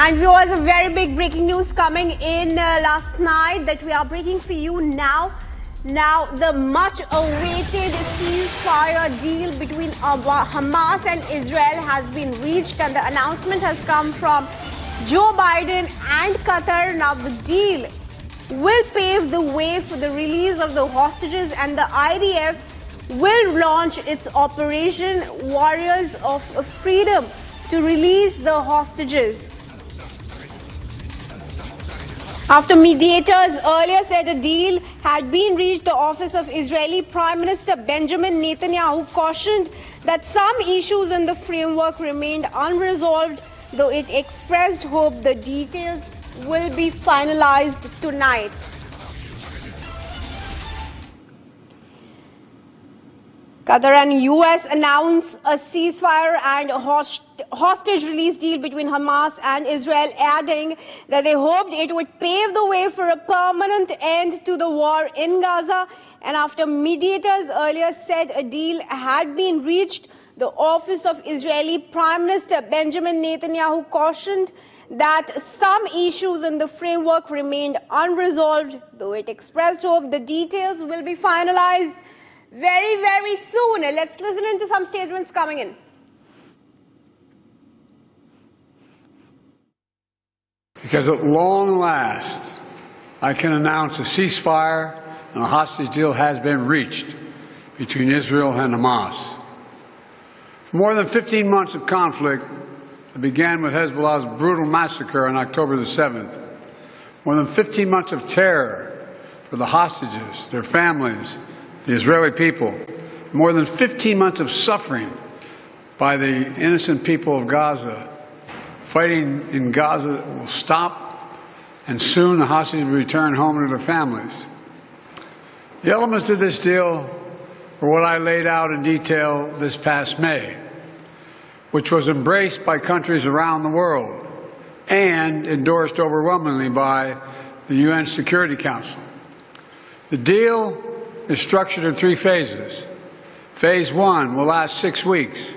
And viewers, a very big breaking news coming in last night that we are breaking for you now. Now, the much-awaited ceasefire deal between Hamas and Israel has been reached, and the announcement has come from Joe Biden and Qatar. Now, the deal will pave the way for the release of the hostages, and the IDF will launch its Operation Warriors of Freedom to release the hostages. After mediators earlier said a deal had been reached, the office of Israeli Prime Minister Benjamin Netanyahu cautioned that some issues in the framework remained unresolved, though it expressed hope the details will be finalized tonight. Qatar and US announced a ceasefire and hostage release deal between Hamas and Israel, adding that they hoped it would pave the way for a permanent end to the war in Gaza. And after mediators earlier said a deal had been reached, the office of Israeli Prime Minister Benjamin Netanyahu cautioned that some issues in the framework remained unresolved, though it expressed hope the details will be finalized very, very soon. Let's listen into some statements coming in. Because at long last, I can announce a ceasefire and a hostage deal has been reached between Israel and Hamas. For more than 15 months of conflict that began with Hezbollah's brutal massacre on October the 7th, more than 15 months of terror for the hostages, their families, the Israeli people, more than 15 months of suffering by the innocent people of Gaza. Fighting in Gaza will stop, and soon the hostages will return home to their families. The elements of this deal were what I laid out in detail this past May, which was embraced by countries around the world and endorsed overwhelmingly by the UN Security Council. The deal is structured in 3 phases. Phase 1 will last 6 weeks.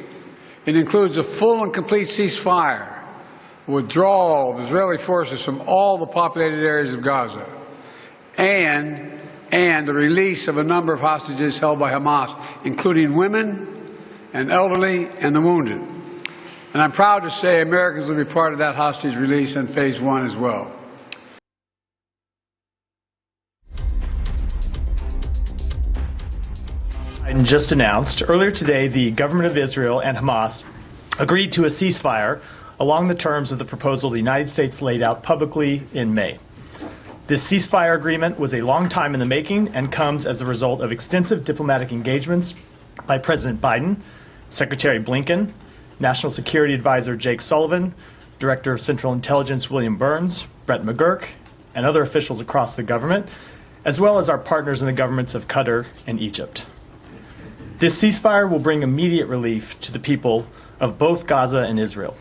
It includes a full and complete ceasefire, withdrawal of Israeli forces from all the populated areas of Gaza, and the release of a number of hostages held by Hamas, including women and elderly and the wounded. And I'm proud to say Americans will be part of that hostage release in Phase 1 as well. Biden just announced earlier today the government of Israel and Hamas agreed to a ceasefire along the terms of the proposal the United States laid out publicly in May. This ceasefire agreement was a long time in the making and comes as a result of extensive diplomatic engagements by President Biden, Secretary Blinken, National Security Advisor Jake Sullivan, Director of Central Intelligence William Burns, Brett McGurk, and other officials across the government, as well as our partners in the governments of Qatar and Egypt. This ceasefire will bring immediate relief to the people of both Gaza and Israel.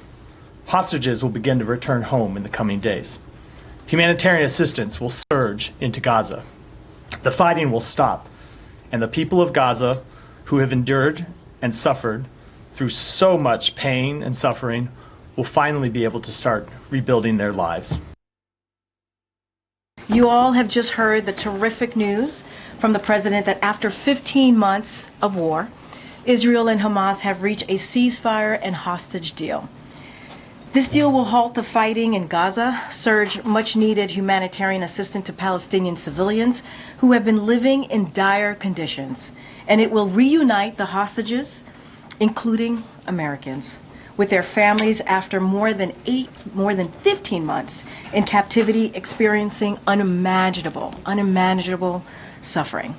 Hostages will begin to return home in the coming days. Humanitarian assistance will surge into Gaza. The fighting will stop, and the people of Gaza, who have endured and suffered through so much pain and suffering, will finally be able to start rebuilding their lives. You all have just heard the terrific news from the president that after 15 months of war, Israel and Hamas have reached a ceasefire and hostage deal. This deal will halt the fighting in Gaza, surge much-needed humanitarian assistance to Palestinian civilians who have been living in dire conditions, and it will reunite the hostages, including Americans, with their families after more than 15 months in captivity, experiencing unimaginable suffering.